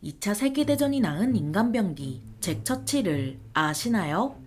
2차 세계대전이 낳은 인간병기 잭 처칠을 아시나요?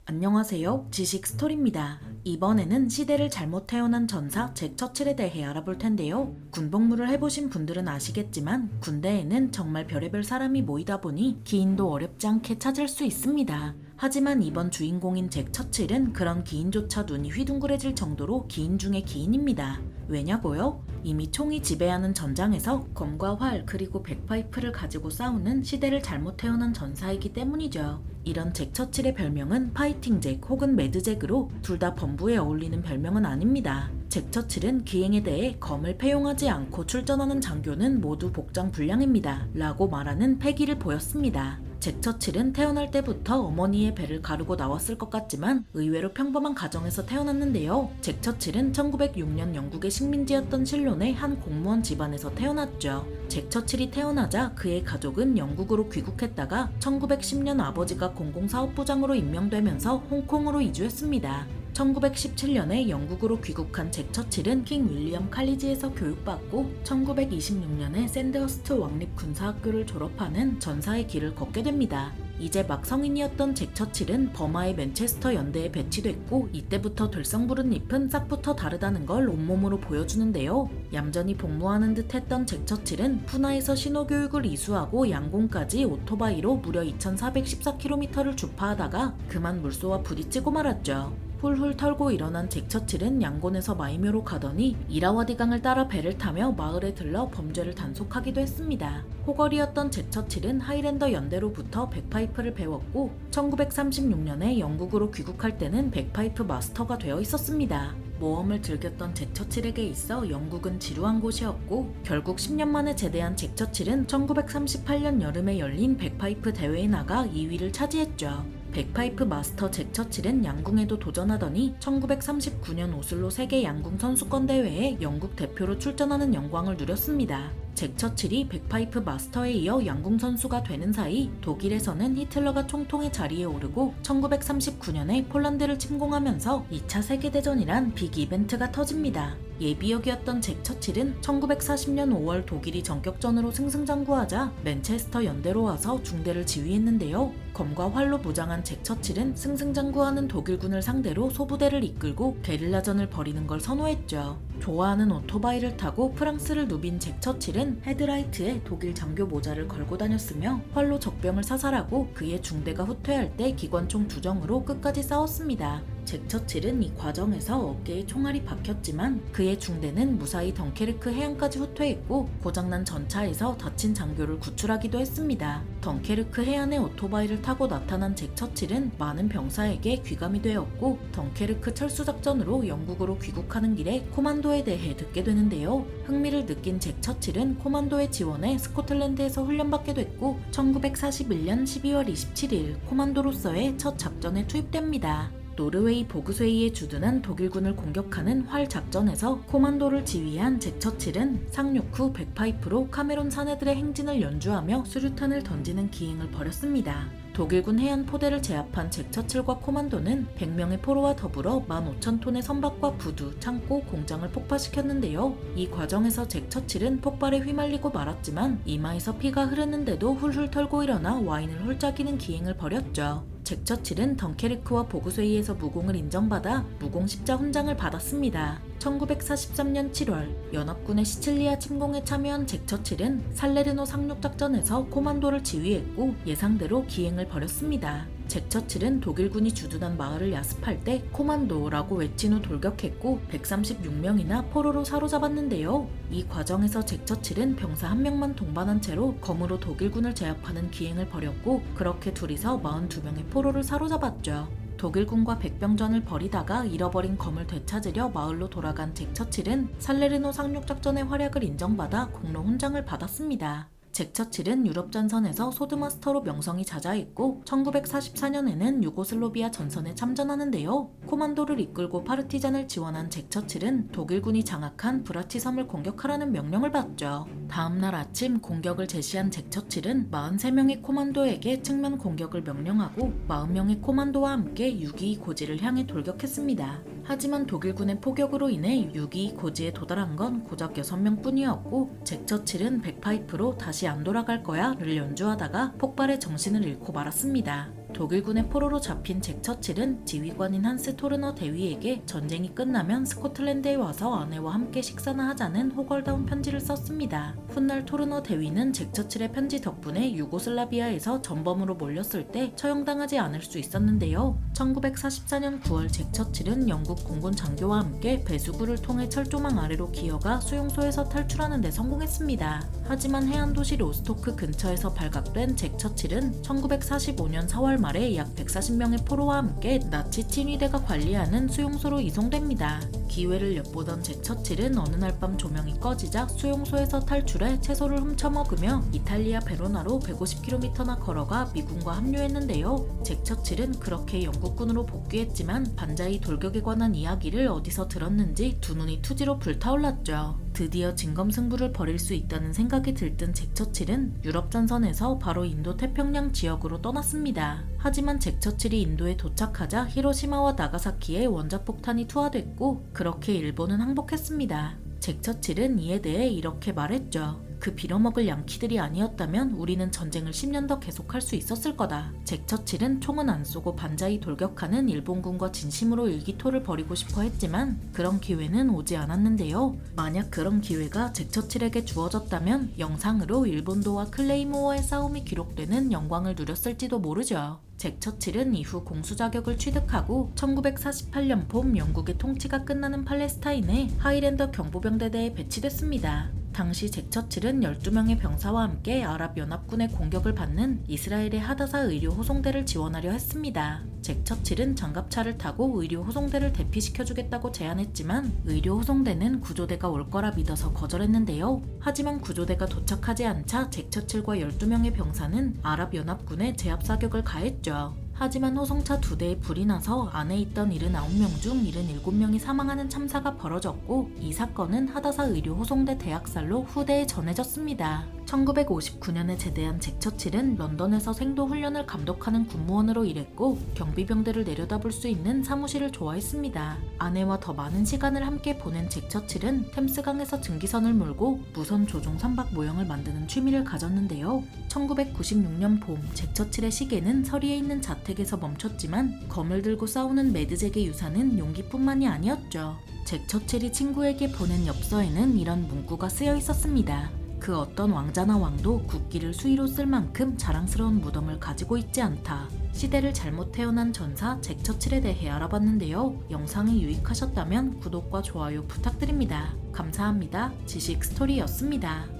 안녕하세요. 지식 스토리입니다. 이번에는 시대를 잘못 태어난 전사 잭 처칠에 대해 알아볼 텐데요. 군복무를 해보신 분들은 아시겠지만 군대에는 정말 별의별 사람이 모이다 보니 기인도 어렵지 않게 찾을 수 있습니다. 하지만 이번 주인공인 잭 처칠은 그런 기인조차 눈이 휘둥그레질 정도로 기인 중의 기인입니다. 왜냐고요? 이미 총이 지배하는 전장에서 검과 활 그리고 백파이프를 가지고 싸우는 시대를 잘못 태어난 전사이기 때문이죠. 이런 잭 처칠의 별명은 파이팅 잭 혹은 매드 잭으로 둘 다 범부에 어울리는 별명은 아닙니다. 잭 처칠은 기행에 대해 검을 패용하지 않고 출전하는 장교는 모두 복장 불량입니다. 라고 말하는 패기를 보였습니다. 잭 처칠은 태어날 때부터 어머니의 배를 가르고 나왔을 것 같지만 의외로 평범한 가정에서 태어났는데요. 잭 처칠은 1906년 영국의 식민지였던 실론의 한 공무원 집안에서 태어났죠. 잭 처칠이 태어나자 그의 가족은 영국으로 귀국했다가 1910년 아버지가 공공사업부장으로 임명되면서 홍콩으로 이주했습니다. 1917년에 영국으로 귀국한 잭 처칠은 킹 윌리엄 칼리지에서 교육받고 1926년에 샌드허스트 왕립 군사학교를 졸업하는 전사의 길을 걷게 됩니다. 이제 막 성인이었던 잭 처칠은 버마의 맨체스터 연대에 배치됐고 이때부터 될성부른 잎은 싹부터 다르다는 걸 온몸으로 보여주는데요. 얌전히 복무하는 듯 했던 잭 처칠은 푸나에서 신호교육을 이수하고 양곤까지 오토바이로 무려 2414km를 주파하다가 그만 물소와 부딪히고 말았죠. 훌훌 털고 일어난 잭 처칠은 양곤에서 마이묘로 가더니 이라와디 강을 따라 배를 타며 마을에 들러 범죄를 단속하기도 했습니다. 호걸이었던 잭 처칠은 하이랜더 연대로부터 백파이프를 배웠고 1936년에 영국으로 귀국할 때는 백파이프 마스터가 되어 있었습니다. 모험을 즐겼던 잭 처칠에게 있어 영국은 지루한 곳이었고 결국 10년 만에 제대한 잭 처칠은 1938년 여름에 열린 백파이프 대회에 나가 2위를 차지했죠. 백파이프 마스터 잭 처칠은 양궁에도 도전하더니 1939년 오슬로 세계 양궁 선수권 대회에 영국 대표로 출전하는 영광을 누렸습니다. 잭 처칠이 백파이프 마스터에 이어 양궁 선수가 되는 사이 독일에서는 히틀러가 총통의 자리에 오르고 1939년에 폴란드를 침공하면서 2차 세계대전이란 빅 이벤트가 터집니다. 예비역이었던 잭 처칠은 1940년 5월 독일이 전격전으로 승승장구하자 맨체스터 연대로 와서 중대를 지휘했는데요. 검과 활로 무장한 잭 처칠은 승승장구하는 독일군을 상대로 소부대를 이끌고 게릴라전을 벌이는 걸 선호했죠. 좋아하는 오토바이를 타고 프랑스를 누빈 잭 처칠은 헤드라이트에 독일 장교 모자를 걸고 다녔으며 활로 적병을 사살하고 그의 중대가 후퇴할 때 기관총 2정으로 끝까지 싸웠습니다. 잭 처칠은 이 과정에서 어깨에 총알이 박혔지만 그의 중대는 무사히 덩케르크 해안까지 후퇴했고 고장난 전차에서 다친 장교를 구출하기도 했습니다. 덩케르크 해안에 오토바이를 타고 나타난 잭 처칠은 많은 병사에게 귀감이 되었고 덩케르크 철수작전으로 영국으로 귀국하는 길에 코만도에 대해 듣게 되는데요. 흥미를 느낀 잭 처칠은 코만도의 지원에 스코틀랜드에서 훈련받게 됐고 1941년 12월 27일 코만도로서의 첫 작전에 투입됩니다. 노르웨이 보그스웨이에 주둔한 독일군을 공격하는 활 작전에서 코만도를 지휘한 잭 처칠은 상륙 후 백파이프로 카메론 사내들의 행진을 연주하며 수류탄을 던지는 기행을 벌였습니다. 독일군 해안 포대를 제압한 잭 처칠과 코만도는 100명의 포로와 더불어 15,000톤의 선박과 부두, 창고, 공장을 폭파시켰는데요. 이 과정에서 잭 처칠은 폭발에 휘말리고 말았지만 이마에서 피가 흐르는데도 훌훌 털고 일어나 와인을 홀짝이는 기행을 벌였죠. 잭 처칠은 덩케르크와 보그스웨이에서 무공을 인정받아 무공 십자 훈장을 받았습니다. 1943년 7월 연합군의 시칠리아 침공에 참여한 잭 처칠은 살레르노 상륙작전에서 코만도를 지휘했고 예상대로 기행을 벌였습니다. 잭 처칠은 독일군이 주둔한 마을을 야습할 때 코만도라고 외친 후 돌격했고 136명이나 포로로 사로잡았는데요. 이 과정에서 잭 처칠은 병사 1명만 동반한 채로 검으로 독일군을 제압하는 기행을 벌였고 그렇게 둘이서 42명의 포로를 사로잡았죠. 독일군과 백병전을 벌이다가 잃어버린 검을 되찾으려 마을로 돌아간 잭 처칠은 살레르노 상륙작전의 활약을 인정받아 공로 훈장을 받았습니다. 잭 처칠은 유럽 전선에서 소드마스터로 명성이 자자했고 1944년에는 유고슬로비아 전선에 참전하는데요. 코만도를 이끌고 파르티잔을 지원한 잭 처칠은 독일군이 장악한 브라치 섬을 공격하라는 명령을 받죠. 다음날 아침 공격을 제시한 잭 처칠은 43명의 코만도에게 측면 공격을 명령하고 40명의 코만도와 함께 622 고지를 향해 돌격했습니다. 하지만 독일군의 포격으로 인해 622 고지에 도달한 건 고작 6명뿐이었고 잭 처칠은 백파이프로 다시 안 돌아갈 거야를 연주하다가 폭발에 정신을 잃고 말았습니다. 독일군의 포로로 잡힌 잭 처칠은 지휘관인 한스 토르너 대위에게 전쟁이 끝나면 스코틀랜드에 와서 아내와 함께 식사나 하자는 호걸다운 편지를 썼습니다. 훗날 토르너 대위는 잭 처칠의 편지 덕분에 유고슬라비아에서 전범으로 몰렸을 때 처형당하지 않을 수 있었는데요. 1944년 9월 잭 처칠은 영국 공군 장교와 함께 배수구를 통해 철조망 아래로 기어가 수용소에서 탈출하는 데 성공했습니다. 하지만 해안도시 로스토크 근처에서 발각된 잭 처칠은 1945년 4월 말에 약 140명의 포로와 함께 나치 친위대가 관리하는 수용소로 이송됩니다. 기회를 엿보던 잭 처칠은 어느 날 밤 조명이 꺼지자 수용소에서 탈출해 채소를 훔쳐먹으며 이탈리아 베로나로 150km나 걸어가 미군과 합류했는데요. 잭 처칠은 그렇게 영국군으로 복귀했지만 반자이 돌격에 관한 이야기를 어디서 들었는지 두 눈이 투지로 불타올랐죠. 드디어 진검승부를 벌일 수 있다는 생각이 들뜬 잭 처칠은 유럽 전선에서 바로 인도 태평양 지역으로 떠났습니다. 하지만 잭 처칠이 인도에 도착하자 히로시마와 나가사키에 원자폭탄이 투하됐고 그렇게 일본은 항복했습니다. 잭 처칠은 이에 대해 이렇게 말했죠. 그 빌어먹을 양키들이 아니었다면 우리는 전쟁을 10년 더 계속할 수 있었을 거다. 잭 처칠은 총은 안 쏘고 반자이 돌격하는 일본군과 진심으로 일기토를 벌이고 싶어 했지만 그런 기회는 오지 않았는데요. 만약 그런 기회가 잭 처칠에게 주어졌다면 영상으로 일본도와 클레이모어의 싸움이 기록되는 영광을 누렸을지도 모르죠. 잭 처칠은 이후 공수 자격을 취득하고 1948년 봄 영국의 통치가 끝나는 팔레스타인에 하이랜더 경보병대대에 배치됐습니다. 당시 잭 처칠은 12명의 병사와 함께 아랍연합군의 공격을 받는 이스라엘의 하다사 의료 호송대를 지원하려 했습니다. 잭 처칠은 장갑차를 타고 의료 호송대를 대피시켜주겠다고 제안했지만 의료 호송대는 구조대가 올 거라 믿어서 거절했는데요. 하지만 구조대가 도착하지 않자 잭 처칠과 12명의 병사는 아랍연합군에 제압 사격을 가했죠. 하지만 호송차 2대에 불이 나서 안에 있던 79명 중 77명이 사망하는 참사가 벌어졌고 이 사건은 하다사 의료 호송대 대학살로 후대에 전해졌습니다. 1959년에 제대한 잭 처칠은 런던에서 생도 훈련을 감독하는 군무원으로 일했고 경비병대를 내려다볼 수 있는 사무실을 좋아했습니다. 아내와 더 많은 시간을 함께 보낸 잭 처칠은 템스강에서 증기선을 몰고 무선 조종 선박 모형을 만드는 취미를 가졌는데요. 1996년 봄 잭 처칠의 시계는 서리에 있는 자택에서 멈췄지만 검을 들고 싸우는 매드잭의 유산은 용기뿐만이 아니었죠. 잭 처칠이 친구에게 보낸 엽서에는 이런 문구가 쓰여 있었습니다. 그 어떤 왕자나 왕도 국기를 수의로 쓸 만큼 자랑스러운 무덤을 가지고 있지 않다. 시대를 잘못 태어난 전사 잭 처칠에 대해 알아봤는데요. 영상이 유익하셨다면 구독과 좋아요 부탁드립니다. 감사합니다. 지식 스토리였습니다.